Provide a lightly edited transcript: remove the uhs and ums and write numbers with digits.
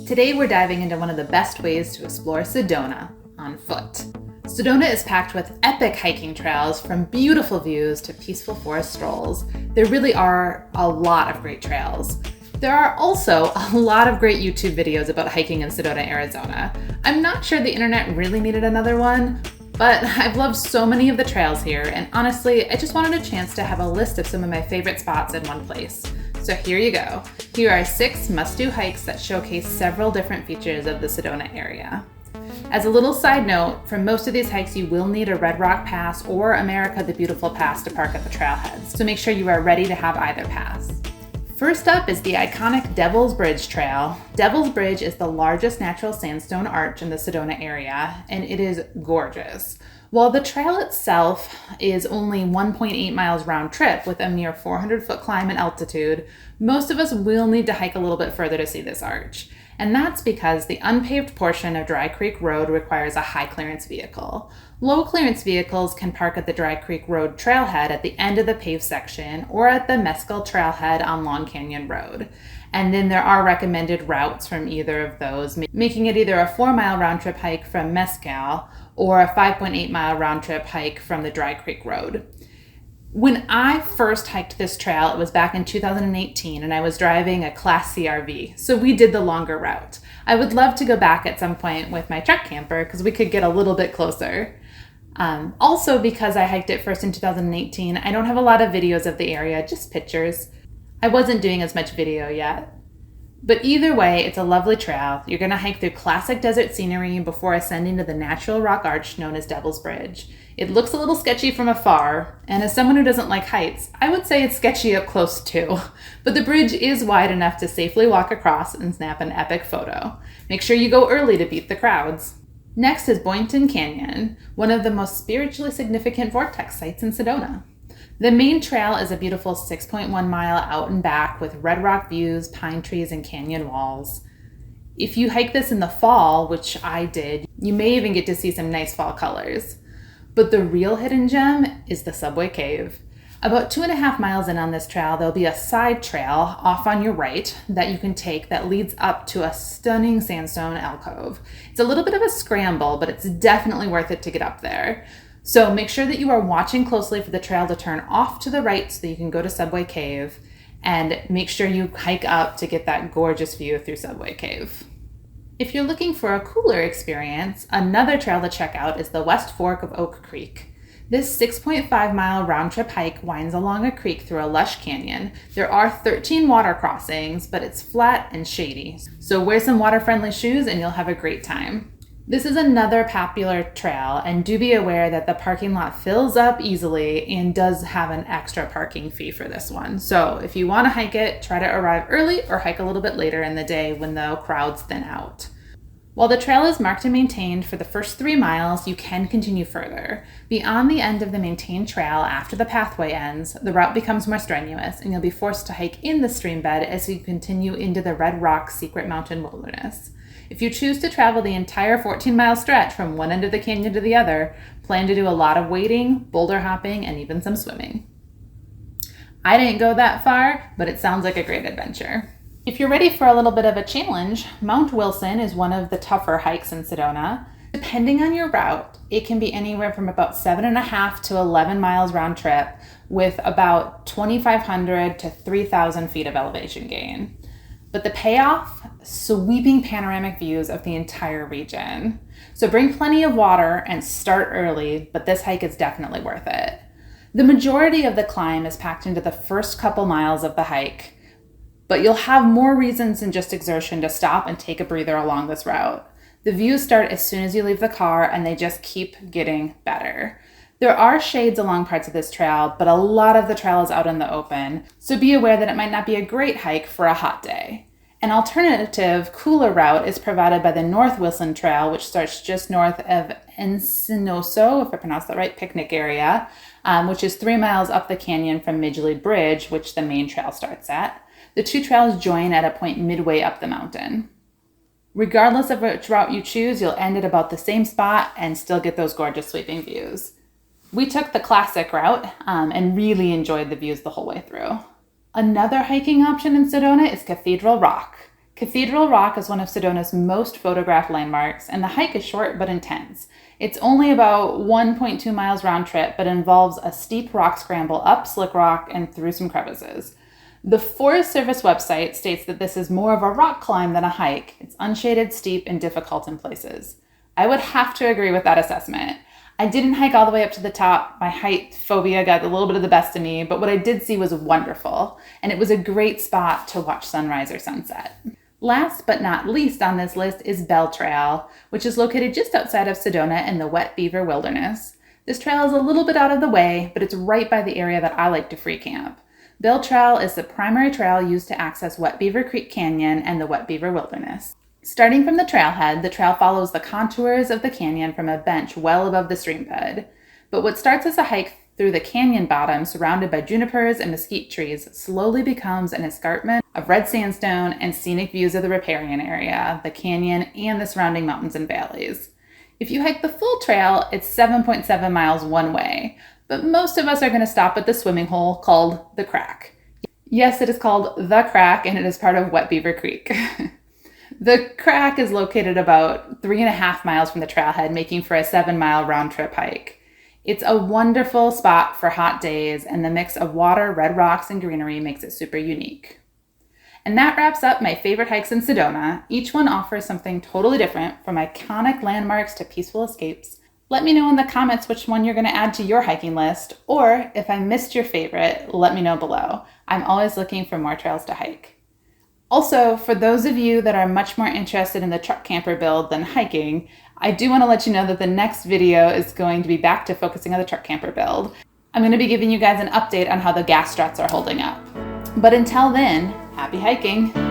Today we're diving into one of the best ways to explore Sedona on foot. Sedona is packed with epic hiking trails, from beautiful views to peaceful forest strolls. There really are a lot of great trails. There are also a lot of great YouTube videos about hiking in Sedona, Arizona. I'm not sure the internet really needed another one, but I've loved so many of the trails here, and honestly, I just wanted a chance to have a list of some of my favorite spots in one place. So here you go. Here are 6 must-do hikes that showcase several different features of the Sedona area. As a little side note, for most of these hikes you will need a Red Rock Pass or America the Beautiful Pass to park at the trailheads, so make sure you are ready to have either pass. First up is the iconic Devil's Bridge Trail. Devil's Bridge is the largest natural sandstone arch in the Sedona area, and it is gorgeous. While the trail itself is only 1.8 miles round trip with a mere 400-foot climb in altitude, most of us will need to hike a little bit further to see this arch. And that's because the unpaved portion of Dry Creek Road requires a high clearance vehicle. Low clearance vehicles can park at the Dry Creek Road trailhead at the end of the paved section or at the Mescal trailhead on Long Canyon Road. And then there are recommended routes from either of those, making it either a 4-mile round trip hike from Mescal or a 5.8 mile round trip hike from the Dry Creek Road. When I first hiked this trail, it was back in 2018, and I was driving a Class C RV, so we did the longer route. I would love to go back at some point with my truck camper because we could get a little bit closer. Also, because I hiked it first in 2018, I don't have a lot of videos of the area, just pictures. I wasn't doing as much video yet. But either way, it's a lovely trail. You're going to hike through classic desert scenery before ascending to the natural rock arch known as Devil's Bridge. It looks a little sketchy from afar, and as someone who doesn't like heights, I would say it's sketchy up close too. But the bridge is wide enough to safely walk across and snap an epic photo. Make sure you go early to beat the crowds. Next is Boynton Canyon, one of the most spiritually significant vortex sites in Sedona. The main trail is a beautiful 6.1 mile out and back with red rock views, pine trees, and canyon walls. If you hike this in the fall, which I did, you may even get to see some nice fall colors. But the real hidden gem is the Subway Cave. About 2.5 miles in on this trail, there'll be a side trail off on your right that you can take that leads up to a stunning sandstone alcove. It's a little bit of a scramble, but it's definitely worth it to get up there. So make sure that you are watching closely for the trail to turn off to the right so that you can go to Subway Cave, and make sure you hike up to get that gorgeous view through Subway Cave. If you're looking for a cooler experience, another trail to check out is the West Fork of Oak Creek. This 6.5 mile round trip hike winds along a creek through a lush canyon. There are 13 water crossings, but it's flat and shady. So wear some water-friendly shoes and you'll have a great time. This is another popular trail, and do be aware that the parking lot fills up easily and does have an extra parking fee for this one. So if you want to hike it, try to arrive early or hike a little bit later in the day when the crowds thin out. While the trail is marked and maintained for the first 3 miles, you can continue further. Beyond the end of the maintained trail, after the pathway ends, the route becomes more strenuous, and you'll be forced to hike in the stream bed as you continue into the Red Rock Secret Mountain Wilderness. If you choose to travel the entire 14-mile stretch from one end of the canyon to the other, plan to do a lot of wading, boulder hopping, and even some swimming. I didn't go that far, but it sounds like a great adventure. If you're ready for a little bit of a challenge, Mount Wilson is one of the tougher hikes in Sedona. Depending on your route, it can be anywhere from about 7.5 to 11 miles round trip with about 2,500 to 3,000 feet of elevation gain. But the payoff? Sweeping panoramic views of the entire region. So bring plenty of water and start early, but this hike is definitely worth it. The majority of the climb is packed into the first couple miles of the hike, but you'll have more reasons than just exertion to stop and take a breather along this route. The views start as soon as you leave the car, and they just keep getting better. There are shades along parts of this trail, but a lot of the trail is out in the open, so be aware that it might not be a great hike for a hot day. An alternative, cooler route is provided by the North Wilson Trail, which starts just north of Encinoso, if I pronounced that right, picnic area, which is 3 miles up the canyon from Midgley Bridge, which the main trail starts at. The two trails join at a point midway up the mountain. Regardless of which route you choose, you'll end at about the same spot and still get those gorgeous sweeping views. We took the classic route and really enjoyed the views the whole way through. Another hiking option in Sedona is Cathedral Rock. Cathedral Rock is one of Sedona's most photographed landmarks, and the hike is short but intense. It's only about 1.2 miles round trip, but involves a steep rock scramble up slick rock and through some crevices. The Forest Service website states that this is more of a rock climb than a hike. It's unshaded, steep, and difficult in places. I would have to agree with that assessment. I didn't hike all the way up to the top. My height phobia got a little bit of the best of me, but what I did see was wonderful, and it was a great spot to watch sunrise or sunset. Last but not least on this list is Bell Trail, which is located just outside of Sedona in the Wet Beaver Wilderness. This trail is a little bit out of the way, but it's right by the area that I like to free camp. Bell Trail is the primary trail used to access Wet Beaver Creek Canyon and the Wet Beaver Wilderness. Starting from the trailhead, the trail follows the contours of the canyon from a bench well above the stream bed. But what starts as a hike through the canyon bottom surrounded by junipers and mesquite trees slowly becomes an escarpment of red sandstone and scenic views of the riparian area, the canyon, and the surrounding mountains and valleys. If you hike the full trail, it's 7.7 miles one way, but most of us are going to stop at the swimming hole called the Crack. Yes, it is called the Crack, and it is part of Wet Beaver Creek. The Crack is located about 3.5 miles from the trailhead, making for a 7-mile round-trip hike. It's a wonderful spot for hot days, and the mix of water, red rocks, and greenery makes it super unique. And that wraps up my favorite hikes in Sedona. Each one offers something totally different, from iconic landmarks to peaceful escapes. Let me know in the comments which one you're going to add to your hiking list, or if I missed your favorite, let me know below. I'm always looking for more trails to hike. Also, for those of you that are much more interested in the truck camper build than hiking, I do want to let you know that the next video is going to be back to focusing on the truck camper build. I'm going to be giving you guys an update on how the gas struts are holding up. But until then, happy hiking!